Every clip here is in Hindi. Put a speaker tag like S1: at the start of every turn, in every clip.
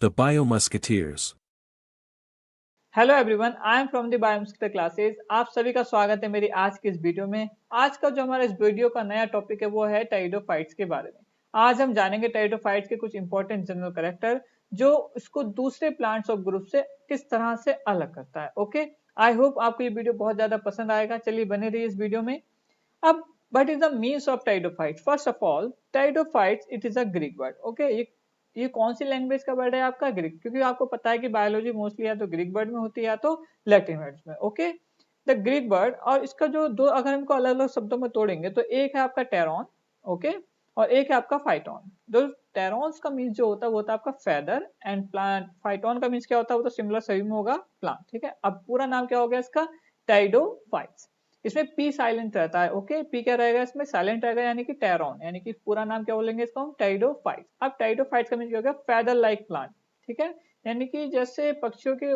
S1: The Biomusketeers.
S2: Hello everyone, I am from the Biomusketeer classes. आप सभी का स्वागत है मेरी आज की इस वीडियो में। आज का जो हमारा इस वीडियो का नया टॉपिक है वो है टेरिडोफाइट्स के बारे में। आज हम जानेंगे टेरिडोफाइट्स के कुछ इंपॉर्टेंट जनरल कैरेक्टर जो इसको दूसरे प्लांट्स ऑफ ग्रुप से किस तरह से अलग करता है। ओके, आई होप आपको ये वीडियो बहुत ज्यादा पसंद आएगा। चलिए बने रहिए इस वीडियो में। अब what is the means of pteridophytes? First of all, pteridophytes it is a Greek word. Okay, ये कौन सी लैंग्वेज का वर्ड है आपका? ग्रीक। क्योंकि आपको पता है कि बायोलॉजी मोस्टली या तो ग्रीक वर्ड में होती है या तो लैटिन वर्ड्स में। ओके, द ग्रीक वर्ड, और इसका जो दो अगर हमको अलग अलग शब्दों में तोड़ेंगे तो एक है आपका टेरॉन, ओके, और एक है आपका फाइटोन। जो टेरॉन्स का मीन्स जो होता है वो होता है आपका फेदर, एंड प्लांट फाइटोन का मीन्स क्या होता है? वो तो सिमिलर सही में होगा, प्लांट। ठीक है, अब पूरा नाम क्या हो गया इसका? टेरिडोफाइट्स। इसमें पी साइलेंट रहता है। ओके, पी क्या रहेगा इसमें? साइलेंट रहेगा, यानी कि टेरॉन, यानी कि पूरा नाम क्या बोलेंगे इसको हम? टेरिडोफाइट्स। अब टेरिडोफाइट्स का मीन क्या हो गया? Feather like plant. ठीक है, यानी कि जैसे पक्षियों के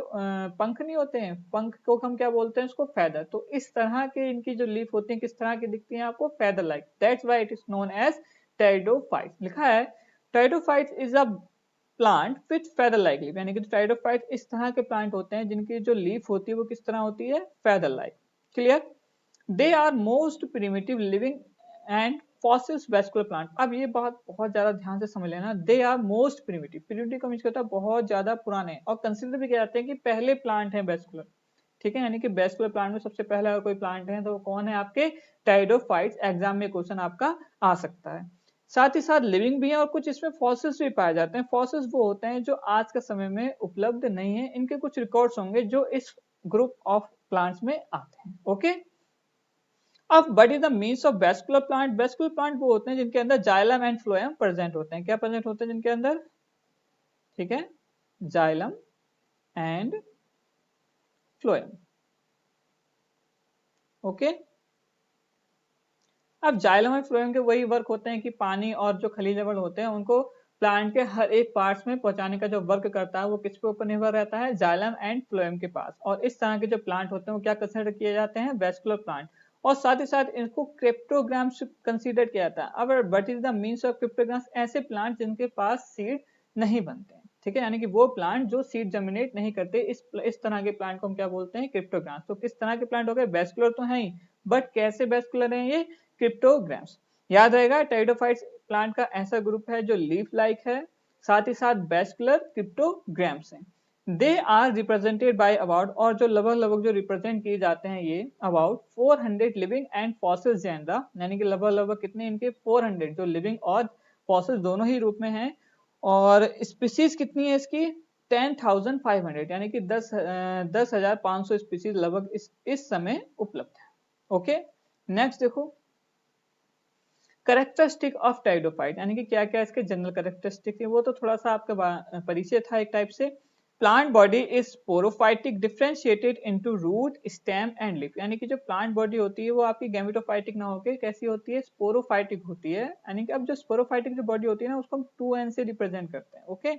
S2: पंख नहीं होते हैं, पंख को हम क्या बोलते हैं? इसको फेदर। तो इस तरह के इनकी जो लीफ होती है किस तरह की दिखती है आपको? Feather like. That's why it is known as pteridophytes. लिखा है pteridophytes is a plant with feather like leaf, यानी कि टेरिडोफाइट्स इस तरह के प्लांट होते हैं जिनकी जो लीफ होती है वो किस तरह होती है? Feather like. Clear? They are most primitive living and fossils vascular plant. अब ये बात बहुत ज्यादा ध्यान से समझ लेना। They are most primitive, primitive का मीन्स होता है बहुत ज्यादा पुराने, और कंसिडर भी किया जाते हैं कि पहले प्लांट है वेस्कुलर। ठीक है, यानी कि वेस्कुलर प्लांट में सबसे पहले अगर कोई प्लांट है तो वो कौन है? आपके टेरिडोफाइट्स। एग्जाम में क्वेश्चन आपका आ सकता है। साथ ही साथ लिविंग भी है और कुछ इसमें फॉसिल्स भी पाए जाते हैं। फॉसिल्स वो होते हैं जो आज के समय में उपलब्ध नहीं है, इनके कुछ रिकॉर्ड्स होंगे जो इस ग्रुप ऑफ प्लांट्स में आते हैं। ओके, अब what is the means of vascular plant? Vascular plant वो होते हैं जिनके अंदर जाइलम एंड फ्लोएम प्रेजेंट होते हैं। क्या प्रेजेंट होते हैं जिनके अंदर? ठीक है, जाइलम एंड फ्लोएम। ओके, अब जाइलम और फ्लोएम के वही वर्क होते हैं कि पानी और जो खनिज लवण होते हैं उनको प्लांट के हर एक पार्ट्स में पहुंचाने का जो वर्क करता है वो किसके ऊपर निर्भर रहता है? जाइलम एंड फ्लोएम के पास। और इस तरह के जो प्लांट होते हैं वो क्या कंसिडर किए जाते हैं? Vascular plant. और साथ ही साथ इनको क्रिप्टोग्राम्स कंसीडर किया जाता है। अब what is the means of cryptograms? ऐसे प्लांट जिनके पास सीड नहीं बनते हैं। ठीक है, यानी कि वो प्लांट जो सीड जर्मिनेट नहीं करते, इस तरह के प्लांट को हम क्या बोलते हैं? क्रिप्टोग्राम्स। तो किस तरह के प्लांट हो गए? वेस्कुलर तो है ही, बट कैसे वेस्कुलर है ये? क्रिप्टोग्राम्स। याद रहेगा, टेरिडोफाइट्स प्लांट का ऐसा ग्रुप है जो लीफ लाइक है, साथ ही साथ वेस्कुलर क्रिप्टोग्राम्स हैं। They are represented by about, और जो लगभग लगभग जो रिप्रेजेंट किए जाते हैं ये about 400 living and fossil genera, यानी कि लगभग लगभग कितने इनके? 400 जो लिविंग और फॉसिल दोनों ही रूप में हैं। और स्पीसीज कितनी है इसकी? 10,500, यानी कि 10,500 स्पीसीज लगभग इस समय उपलब्ध है। ओके, नेक्स्ट देखो, करेक्टरिस्टिक ऑफ टेरिडोफाइट, यानी कि क्या क्या इसके जनरल करेक्टरिस्टिक है। वो तो थोड़ा सा आपका परिचय था एक टाइप से। Plant body is sporophytic differentiated into root, stem and leaf, यानी कि जो प्लांट बॉडी होती है वो आपकी गैमेटोफाइटिक ना होकर कैसी होती है? स्पोरोफाइटिक होती है। यानी कि अब जो स्पोरोफाइटिक जो बॉडी होती है ना उसको हम 2n से रिप्रेजेंट करते हैं। Okay,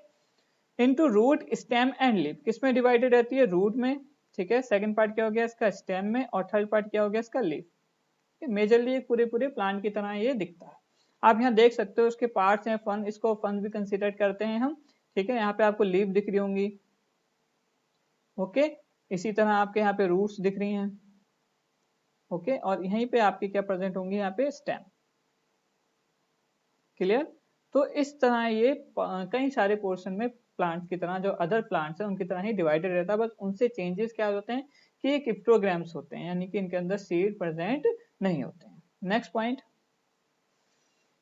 S2: into root, stem and leaf, किसमें डिवाइडेड रहती है? रूट में। ठीक है, सेकंड पार्ट क्या हो गया इसका? स्टेम में। और थर्ड पार्ट क्या हो गया इसका? लीफ। मेजरली पूरे पूरे प्लांट की तरह ये दिखता है। आप यहाँ देख सकते हो उसके पार्ट्स हैं, फन, इसको फन भी कंसीडर करते हैं हम। ठीक है, यहाँ पे आपको लीफ दिख रही होंगी। ओके, इसी तरह आपके यहाँ पे रूट्स दिख रही हैं। ओके, और यहीं पे आपकी क्या प्रेजेंट होंगी? यहाँ पे स्टेम। क्लियर? तो इस तरह ये कई सारे पोर्शन में प्लांट्स की तरह, जो अदर प्लांट्स हैं उनकी तरह ही डिवाइडेड रहता है, बस उनसे चेंजेस क्या होते हैं कि ये क्रिप्टोग्राम्स होते हैं, यानी कि इनके अंदर सीड प्रेजेंट नहीं होते हैं। Next point,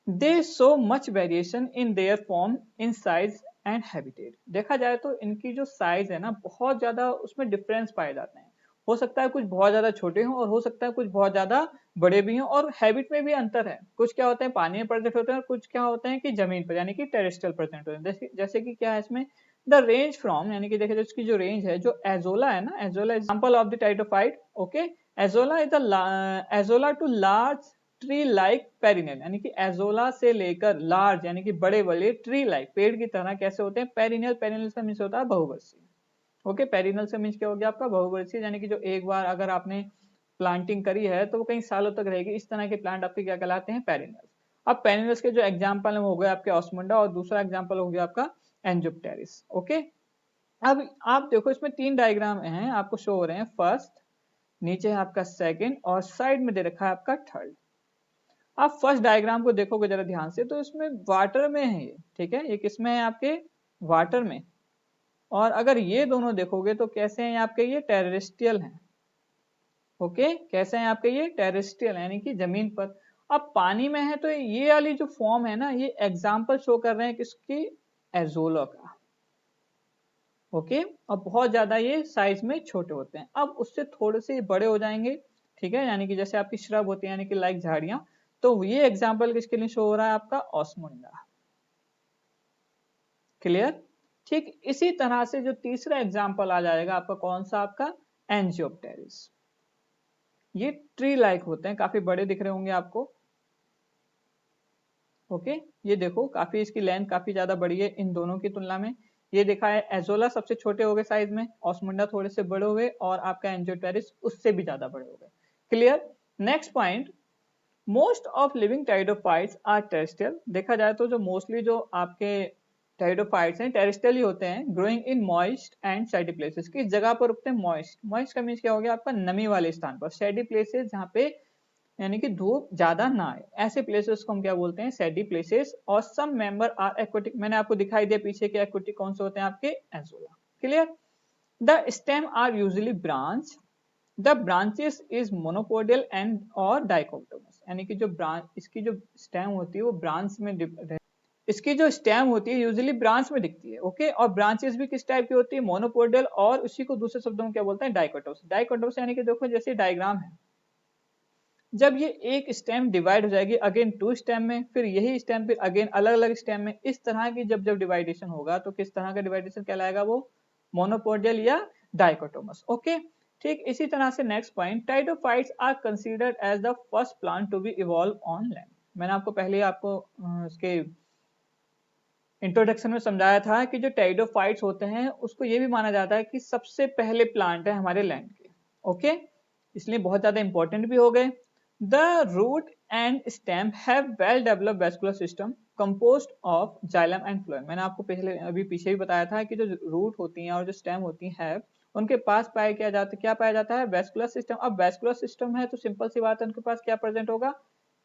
S2: they show much variation in their form, in size and habitat. देखा जाए तो इनकी जो साइज है ना बहुत ज्यादा उसमें डिफरेंस पाए जाते हैं। हो सकता है कुछ बहुत ज्यादा छोटे हों और हो सकता है कुछ बहुत ज्यादा बड़े भी हों, और हैबिट में भी अंतर है। कुछ क्या होते हैं पानी में प्रेजेंट होते हैं और कुछ क्या होते हैं कि जमीन पर, यानी कि टेरेस्ट्रियल प्रेजेंट होते हैं। जैसे कि क्या है इसमें? द रेंज फ्रॉम, यानी कि देखिए इसकी जो रेंज है, जो एजोला है ना, azolla example of the pteridophyte. Okay, azolla is the azolla to large tree like perennial, यानी कि एजोला से लेकर लार्ज, यानी कि बड़े बड़े ट्री लाइक, पेड़ की तरह कैसे होते हैं? पेरिनेल। पेरिनेल का मीन्स होता है बहुवर्षीय। ओके, पेरिनेल से मीन्स क्या हो गया आपका? बहुवर्षीय, यानी कि जो एक बार अगर आपने प्लांटिंग करी है तो वो कई सालों तक रहेगी। इस तरह के प्लांट आपके क्या कहलाते हैं? पेरिनेल। अब पेरिनेल्स के जो एग्जाम्पल है वो हो गए आपके ऑस्मुंडा, और दूसरा एग्जाम्पल हो गया आपका एंजियोप्टेरिस। ओके, अब आप देखो इसमें 3 डायग्राम हैं आपको शो हो रहे हैं, फर्स्ट, नीचे है आपका सेकंड और साइड में दे रखा है आपका थर्ड। आप फर्स्ट डायग्राम को देखोगे जरा ध्यान से तो इसमें वाटर में है ये, ठीक है, ये किसमें है आपके वाटर में। और अगर ये दोनों देखोगे तो कैसे हैं आपके, ये टेरेस्ट्रियल हैं। ओके, कैसे हैं आपके, ये टेरेस्ट्रियल यानी कि जमीन पर। अब पानी में है तो ये वाली जो फॉर्म है ना, ये एग्जाम्पल शो कर रहे हैं किसकी, एजोला का। ओके, और बहुत ज्यादा ये साइज में छोटे होते हैं। अब उससे थोड़े से बड़े हो जाएंगे, ठीक है, यानी कि जैसे आपकी श्रब होती है यानी कि लाइक झाड़ियां। तो ये एग्जाम्पल किसके लिए शो हो रहा है, आपका ऑस्मुंडा। क्लियर। ठीक इसी तरह से जो तीसरा एग्जाम्पल आ जाएगा आपका कौन सा, आपका एंजियोप्टेरिस। ये ट्री लाइक होते हैं, काफी बड़े दिख रहे होंगे आपको। ओके, ये देखो काफी इसकी लेंथ काफी ज्यादा बड़ी है इन दोनों की तुलना में। ये देखा है एजोला सबसे छोटे हो गए साइज में, ऑस्मुंडा थोड़े से बड़े हुए और आपका एंजियोप्टेरिस उससे भी ज्यादा बड़े हो गए। Clear. Next point, most of living pteridophytes are terrestrial. देखा जाए तो जो मोस्टली जो आपके टेरिडोफाइट्स हैं टेरेस्ट्रियल ही होते हैं, growing in moist and सैडी places. किस जगह पर उगते हैं, मॉइस्ट। मॉइस्ट का मीन्स क्या हो गया आपका, नमी वाले स्थान पर। सैडी प्लेसेस जहाँ पे यानी कि धूप ज्यादा ना आए, ऐसे प्लेसेस को हम क्या बोलते हैं, सैडी प्लेसेस। और सम मेंबर आर एक्वेटिक, मैंने आपको दिखाई दिया पीछे के एक्वेटिक कौन से होते हैं आपके, Azolla. Clear. The stem are usually branch, the branches is monopodial and और डाइकोटोमस। यानी कि जो ब्रांच, इसकी जो स्टेम होती है वो ब्रांच में, इसकी जो स्टेम होती है यूजुअली ब्रांच में दिखती है। ओके, और ब्रांचेस भी किस टाइप की होती है, मोनोपोडियल, और उसी को दूसरे शब्दों में क्या बोलते हैं, डाइकोटोमस। डाइकोटोमस यानी कि देखो जैसे डायग्राम है, जब ये एक स्टेम डिवाइड हो जाएगी अगेन 2 स्टेम में, फिर यही स्टेम फिर अगेन अलग अलग स्टेम में, इस तरह की जब जब डिवाइडेशन होगा तो किस तरह का डिवाइडेशन कहलाएगा, वो मोनोपोडियल या डाइकोटोमस। ओके, ठीक इसी तरह से next point, pteridophytes are considered as the first plant to be evolve on land. मैंने आपको पहले आपको उसके इंट्रोडक्शन में समझाया था कि जो टाइडोफाइट्स होते हैं उसको ये भी माना जाता है कि सबसे पहले प्लांट है हमारे लैंड के। ओके, इसलिए बहुत ज्यादा इंपॉर्टेंट भी हो गए। The root and stem have well developed vascular system composed of xylem and phloem. मैंने आपको पहले अभी पीछे भी बताया था कि जो रूट होती हैं और जो स्टेम होती है उनके पास पाया क्या जाता है, क्या पाया जाता है, वैस्कुलर सिस्टम। अब वैस्कुलर सिस्टम है तो सिंपल सी बात है उनके पास क्या प्रेजेंट होगा,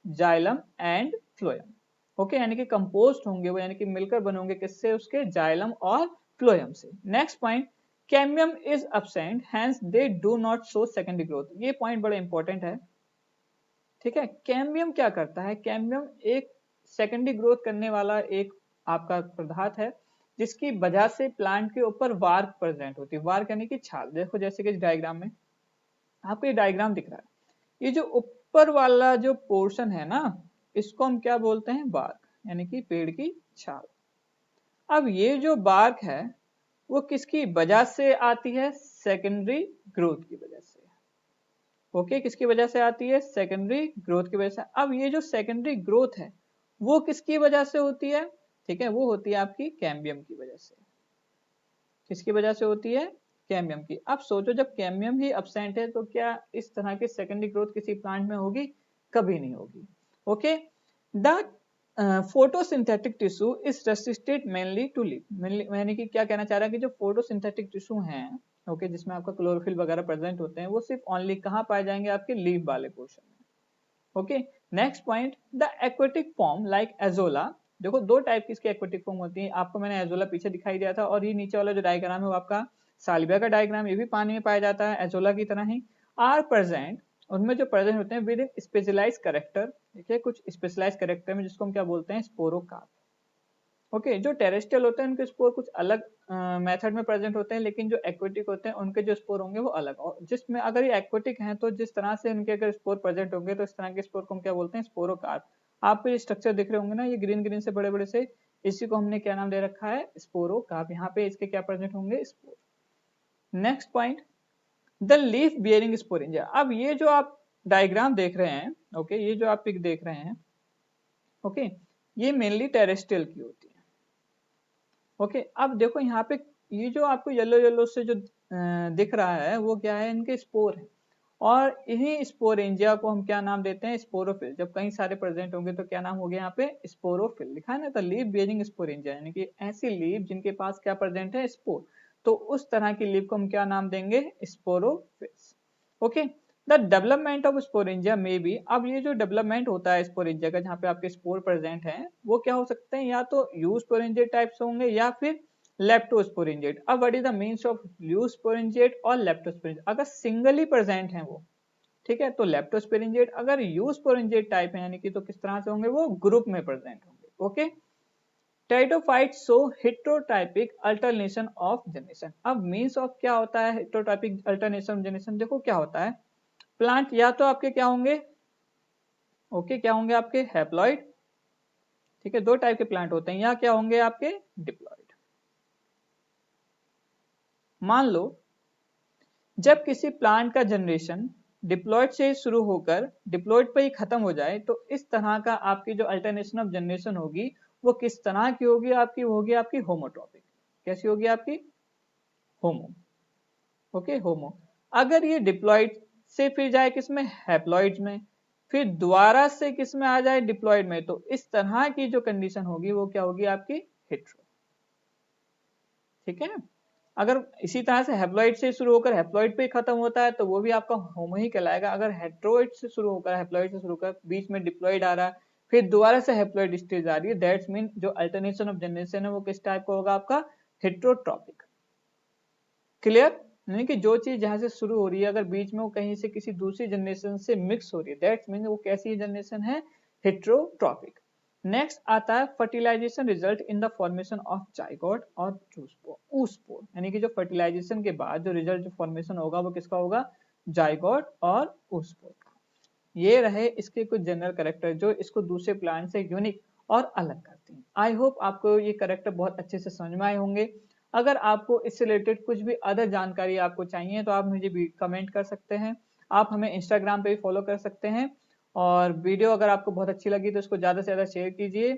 S2: जाइलम एंड फ्लोएम। ओके, यानी कि कंपोस्ट होंगे वो, यानी कि मिलकर बनेंगे किससे, उसके जाइलम और फ्लोएम से। Next point, cambium is absent hence they do not show secondary growth. ये पॉइंट बड़ा इंपॉर्टेंट है, ठीक है। कैम्बियम क्या करता है, कैम्बियम एक सेकेंडरी ग्रोथ करने वाला एक आपका पदार्थ है जिसकी वजह से प्लांट के ऊपर वार्क प्रेजेंट होती है। वार्क यानी कि छाल। देखो जैसे कि इस डायग्राम में आपको ये डायग्राम दिख रहा है, ये जो ऊपर वाला जो पोर्शन है ना, इसको हम क्या बोलते हैं, बार्क, यानी कि पेड़ की छाल। अब ये जो बार्क है वो किसकी वजह से आती है, सेकेंडरी ग्रोथ की वजह से। ओके, किसकी वजह से आती है, सेकेंडरी ग्रोथ की वजह से। अब ये जो सेकेंडरी ग्रोथ है वो किसकी वजह से होती है, ठीक है, वो होती है आपकी कैम्बियम की वजह से। किसकी वजह से होती है, कैम्बियम की। अब सोचो जब कैम्बियम ही एब्सेंट है तो क्या इस तरह की सेकेंडरी ग्रोथ किसी प्लांट में होगी, कभी नहीं होगी। Okay, the photosynthetic tissue is restricted mainly to leaf. यानी कि क्या कहना चाह रहा है कि जो फोटोसिंथेटिक टिश्यू हैं, ओके, जिसमें आपका क्लोरोफिल वगैरह प्रेजेंट होते हैं, वो सिर्फ ओनली कहाँ पाए जाएंगे, आपके लीफ वाले पोर्शन में। Okay, next point, the aquatic form like azolla. देखो दो टाइप की इसकी एक्वेटिक फॉर्म होती है, आपको मैंने एजोला पीछे दिखाई दिया था, और ये नीचे वाला जो डायग्राम है वो आपका साल्विया का डायग्राम, ये भी पानी में पाया जाता है एजोला की तरह ही। आर प्रेजेंट, उनमें जो प्रेजेंट होते हैं विद इन स्पेशलाइज्ड कैरेक्टर, ठीक है, कुछ स्पेशलाइज्ड कैरेक्टर में, जिसको हम क्या बोलते हैं, स्पोरोकार्प। ओके, जो टेरेस्ट्रियल होते हैं उनके स्पोर कुछ अलग मेथड में प्रेजेंट होते हैं, लेकिन जो एक्वेटिक होते हैं उनके जो स्पोर होंगे वो अलग। और जिसमें अगर ये एक्वेटिक हैं तो जिस तरह से उनके अगर स्पोर प्रेजेंट होंगे तो इस तरह के स्पोर को हम क्या बोलते हैं, स्पोरोकार्प। आपको ये स्ट्रक्चर दिख रहे होंगे ना, ये ग्रीन ग्रीन से बड़े बड़े से, इसी को हमने क्या नाम दे रखा है, स्पोरोकार्प। यहाँ पे इसके क्या प्रेजेंट होंगे, spore. Next point, the leaf bearing sporangia. अब ये जो आप डायग्राम देख रहे हैं, ओके, ये जो आप पिक देख रहे हैं, ओके, ये मेनली टेरेस्ट्रियल की होती है। ओके, अब देखो यहाँ पे ये जो आपको येलो येलो से जो दिख रहा है वो क्या है, इनके स्पोर है। और इन्हीं स्पोरेंजिया को हम क्या नाम देते हैं, स्पोरोफिल। जब कई सारे प्रेजेंट होंगे तो क्या नाम हो गया यहाँ पे, स्पोरोफिल लिखा है ना, तो लीफ बेयरिंग स्पोरेंजिया यानी कि ऐसी लीफ जिनके पास क्या प्रेजेंट है, स्पोर। तो उस तरह की लीफ को हम क्या नाम देंगे, sporophylls. Okay, the development of sporangia में भी, अब ये जो डेवलपमेंट होता है स्पोरेंजिया का जहाँ पे आपके स्पोर प्रेजेंट हैं, वो क्या हो सकते हैं, या तो यूस्पोरेंजिएट टाइप्स होंगे या फिर लेप्टोस्पोरेंजिएट। अब what is the means of eusporangiate और लेप्टोस्पोरेंजिएट? अगर सिंगली प्रेजेंट है वो, ठीक है, तो लेप्टोस्पोरेंजिएट। अगर यूस्पोरेंजिएट टाइप है यानी कि, तो किस तरह से होंगे, वो ग्रुप में प्रेजेंट होंगे। Okay, pteridophytes show heterotypic alternation of generation. अब मीन्स ऑफ क्या होता है हेटेरोटाइपिक अल्टरनेशन जनरेशन? देखो क्या होता है, प्लांट या तो आपके क्या होंगे, ओके, क्या होंगे आपके हैप्लॉइड, ठीक है, दो टाइप के प्लांट होते हैं, या क्या होंगे आपके डिप्लॉइड। मान लो जब किसी प्लांट का जनरेशन डिप्लॉइड से शुरू होकर डिप्लॉइड पे ही खत्म हो जाए, तो इस तरह का आपकी जो अल्टरनेशन ऑफ जनरेशन होगी वो किस तरह की होगी आपकी, वो होगी आपकी होमोट्रॉपिक। कैसी होगी आपकी, होमो। ओके, होमो। अगर ये डिप्लॉइड से फिर जाए किसमें, हैप्लॉइड्स में, फिर दोबारा से किसमें आ जाए, डिप्लॉइड में, तो इस तरह की जो कंडीशन होगी वो क्या होगी आपकी, हेट्रो। ठीक है, अगर इसी तरह से हैप्लॉइड से शुरू होकर हैप्लॉइड पे खत्म होता है तो वो भी आपका होमो ही कहलाएगा। अगर हेट्रोइड से शुरू होकर, हैप्लॉइड से शुरू होकर बीच में डिप्लॉइड आ रहा है, फिर दोबारा से हैप्लॉइड स्टेज आ रही है, दैट्स मीन जो अल्टरनेशन ऑफ जनरेशन है वो किस टाइप का होगा आपका, हेट्रोट्रॉपिक। क्लियर, यानी कि जो चीज जहां से शुरू हो रही है अगर बीच में वो कहीं से किसी दूसरी जनरेशन से मिक्स हो रही है, दैट्स मीन वो कैसी जनरेशन है, हेट्रोट्रॉपिक। नेक्स्ट आता है fertilisation result in the formation of zygote और oospore, यानी कि जो फर्टिलाइजेशन के बाद जो रिजल्ट जो फॉर्मेशन होगा वो किसका होगा, जाइगोट और oospore का। ये रहे इसके कुछ जनरल कैरेक्टर जो इसको दूसरे प्लांट से यूनिक और अलग करते हैं। आई होप आपको ये कैरेक्टर बहुत अच्छे से समझ में आए होंगे। अगर आपको इससे रिलेटेड कुछ भी अदर जानकारी आपको चाहिए तो आप मुझे भी कमेंट कर सकते हैं। आप हमें इंस्टाग्राम पे भी फॉलो कर सकते हैं। और वीडियो अगर आपको बहुत अच्छी लगी तो इसको ज़्यादा से ज़्यादा शेयर कीजिए।